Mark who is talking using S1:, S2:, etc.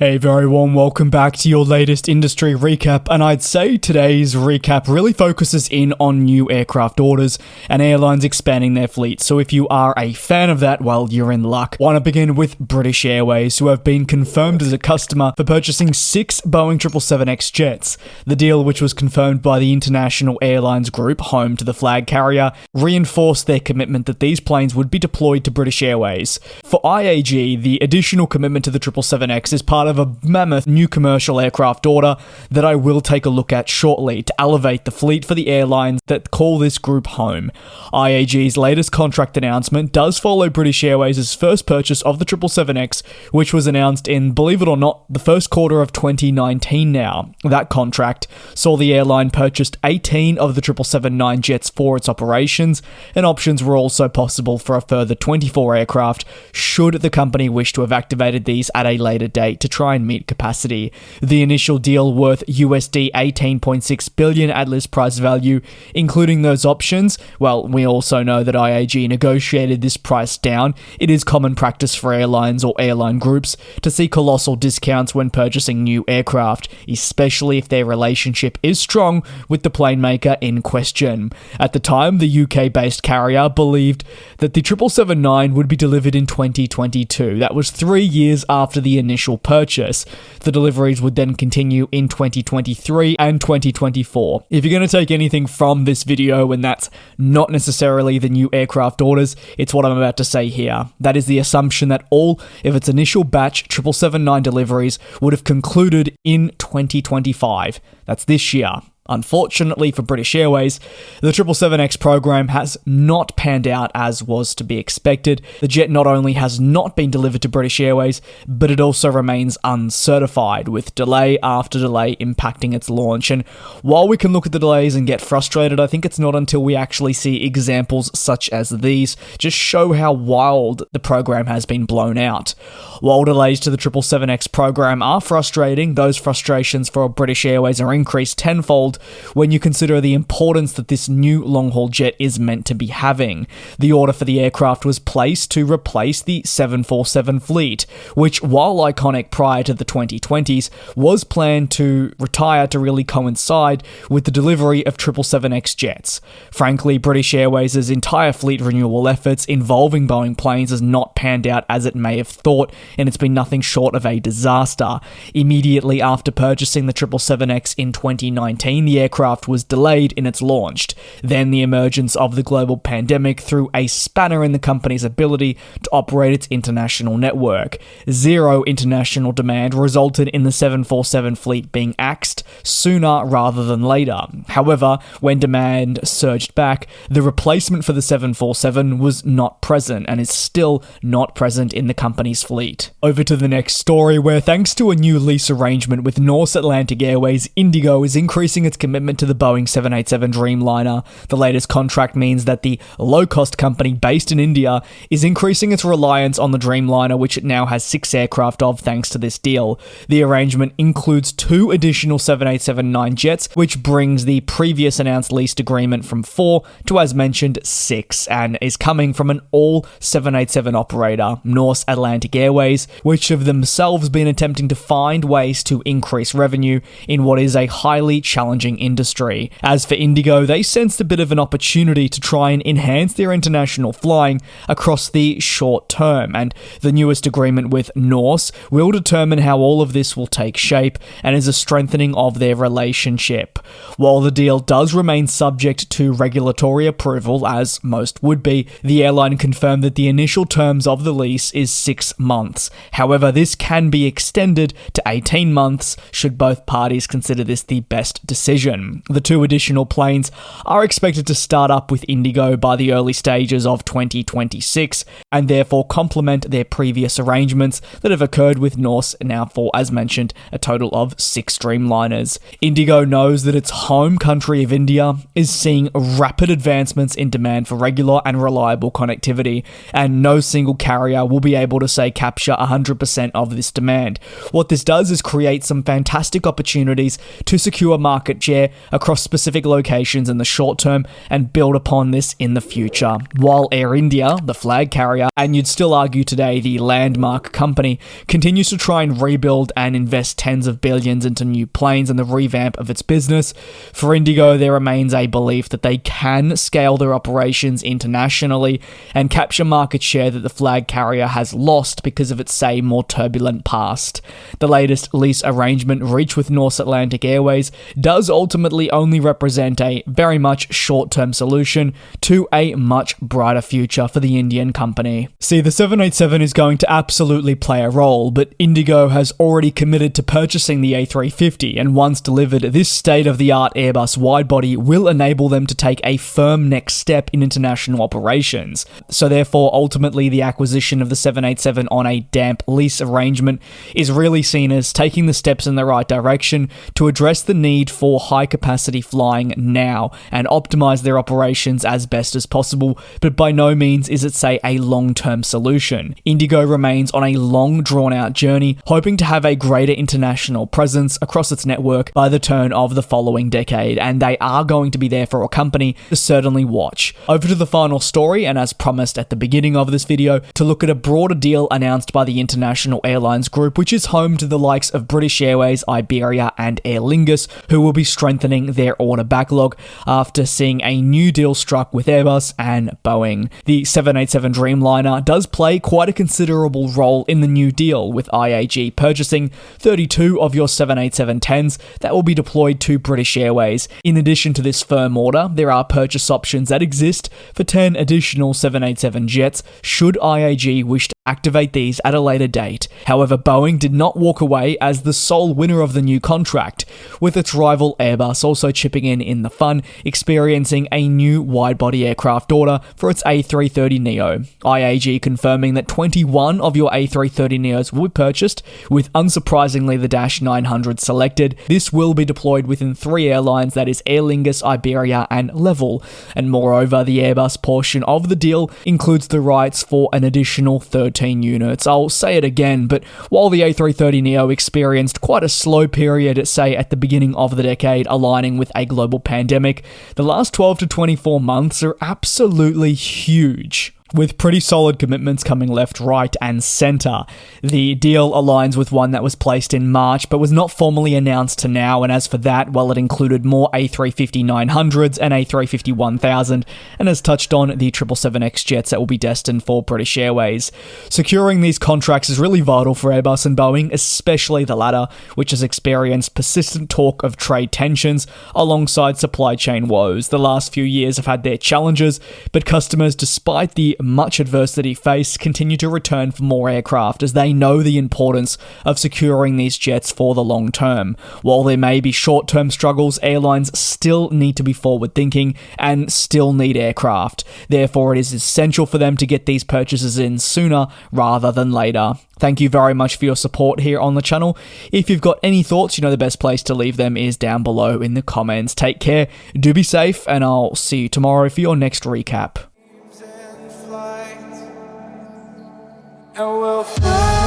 S1: A very warm welcome back to your latest industry recap, and I'd say today's recap really focuses in on new aircraft orders and airlines expanding their fleet. So if you are a fan of that, well, you're in luck. Want to begin with British Airways, who have been confirmed as a customer for purchasing 6 Boeing 777X jets. The deal, which was confirmed by the International Airlines Group, home to the flag carrier, reinforced their commitment that these planes would be deployed to British Airways. For IAG, the additional commitment to the 777X is part of a mammoth new commercial aircraft order that I will take a look at shortly to elevate the fleet for the airlines that call this group home. IAG's latest contract announcement does follow British Airways' first purchase of the 777X, which was announced in, believe it or not, the first quarter of 2019 now. That contract saw the airline purchased 18 of the 777-9 jets for its operations, and options were also possible for a further 24 aircraft should the company wish to have activated these at a later date to try and meet capacity. The initial deal, worth USD 18.6 billion at list price value, including those options. Well, we also know that IAG negotiated this price down. It is common practice for airlines or airline groups to see colossal discounts when purchasing new aircraft, especially if their relationship is strong with the plane maker in question. At the time, the UK-based carrier believed that the 777-9 would be delivered in 2022. That was 3 years after the initial purchase. The deliveries would then continue in 2023 and 2024. If you're going to take anything from this video, and that's not necessarily the new aircraft orders, it's what I'm about to say here. That is the assumption that all of its initial batch 777-9 deliveries would have concluded in 2025. That's this year. Unfortunately for British Airways, the 777X program has not panned out as was to be expected. The jet not only has not been delivered to British Airways, but it also remains uncertified, with delay after delay impacting its launch. And while we can look at the delays and get frustrated, I think it's not until we actually see examples such as these just show how wild the program has been blown out. While delays to the 777X program are frustrating, those frustrations for British Airways are increased tenfold when you consider the importance that this new long-haul jet is meant to be having. The order for the aircraft was placed to replace the 747 fleet, which, while iconic prior to the 2020s, was planned to retire to really coincide with the delivery of 777X jets. Frankly, British Airways' entire fleet renewal efforts involving Boeing planes has not panned out as it may have thought, and it's been nothing short of a disaster. Immediately after purchasing the 777X in 2019, the aircraft was delayed in its launch. Then the emergence of the global pandemic threw a spanner in the company's ability to operate its international network. Zero international demand resulted in the 747 fleet being axed sooner rather than later. However, when demand surged back, the replacement for the 747 was not present and is still not present in the company's fleet. Over to the next story, where thanks to a new lease arrangement with Norse Atlantic Airways, IndiGo is increasing its commitment to the Boeing 787 Dreamliner. The latest contract means that the low-cost company based in India is increasing its reliance on the Dreamliner, which it now has 6 aircraft of thanks to this deal. The arrangement includes 2 additional 787-9 jets, which brings the previous announced leased agreement from 4 to, as mentioned, 6, and is coming from an all 787 operator, Norse Atlantic Airways, which have themselves been attempting to find ways to increase revenue in what is a highly challenging industry. As for IndiGo, they sensed a bit of an opportunity to try and enhance their international flying across the short term, and the newest agreement with Norse will determine how all of this will take shape and is a strengthening of their relationship. While the deal does remain subject to regulatory approval, as most would be, the airline confirmed that the initial terms of the lease is 6 months. However, this can be extended to 18 months should both parties consider this the best decision. The 2 additional planes are expected to start up with IndiGo by the early stages of 2026 and therefore complement their previous arrangements that have occurred with Norse now for, as mentioned, a total of 6 Dreamliners. IndiGo knows that its home country of India is seeing rapid advancements in demand for regular and reliable connectivity, and no single carrier will be able to say capture 100% of this demand. What this does is create some fantastic opportunities to secure market market share across specific locations in the short term and build upon this in the future. While Air India, the flag carrier, and you'd still argue today the landmark company, continues to try and rebuild and invest tens of billions into new planes and the revamp of its business, for IndiGo there remains a belief that they can scale their operations internationally and capture market share that the flag carrier has lost because of its, say, more turbulent past. The latest lease arrangement reached with Norse Atlantic Airways does ultimately only represent a very much short-term solution to a much brighter future for the Indian company. See, the 787 is going to absolutely play a role, but IndiGo has already committed to purchasing the A350, and once delivered, this state-of-the-art Airbus widebody will enable them to take a firm next step in international operations. So therefore, ultimately, the acquisition of the 787 on a damp lease arrangement is really seen as taking the steps in the right direction to address the need for high-capacity flying now and optimize their operations as best as possible, but by no means is it, say, a long-term solution. IndiGo remains on a long, drawn-out journey, hoping to have a greater international presence across its network by the turn of the following decade, and they are going to be there for a company to certainly watch. Over to the final story, and as promised at the beginning of this video, to look at a broader deal announced by the International Airlines Group, which is home to the likes of British Airways, Iberia, and Aer Lingus, who will be strengthening their order backlog after seeing a new deal struck with Airbus and Boeing. The 787 Dreamliner does play quite a considerable role in the new deal, with IAG purchasing 32 of your 787-10s that will be deployed to British Airways. In addition to this firm order, there are purchase options that exist for 10 additional 787 jets should IAG wish to activate these at a later date. However, Boeing did not walk away as the sole winner of the new contract, with its rival Airbus also chipping in the fun, experiencing a new widebody aircraft order for its A330neo. IAG confirming that 21 of your A330neos will be purchased, with unsurprisingly the Dash 900 selected. This will be deployed within 3 airlines, that is Aer Lingus, Iberia, and Level, and moreover the Airbus portion of the deal includes the rights for an additional 13 units. I'll say it again, but while the A330neo experienced quite a slow period, say at the beginning of the decade, aligning with a global pandemic, the last 12 to 24 months are absolutely huge, with pretty solid commitments coming left, right, and center. The deal aligns with one that was placed in March, but was not formally announced to now, and as for that, well, it included more A350-900s and A350-1000, and has touched on the 777X jets that will be destined for British Airways. Securing these contracts is really vital for Airbus and Boeing, especially the latter, which has experienced persistent talk of trade tensions alongside supply chain woes. The last few years have had their challenges, but customers, despite the much adversity faced, continue to return for more aircraft as they know the importance of securing these jets for the long term. While there may be short-term struggles, airlines still need to be forward-thinking and still need aircraft. Therefore, it is essential for them to get these purchases in sooner rather than later. Thank you very much for your support here on the channel. If you've got any thoughts, you know the best place to leave them is down below in the comments. Take care, do be safe, and I'll see you tomorrow for your next recap.
S2: And we'll fly.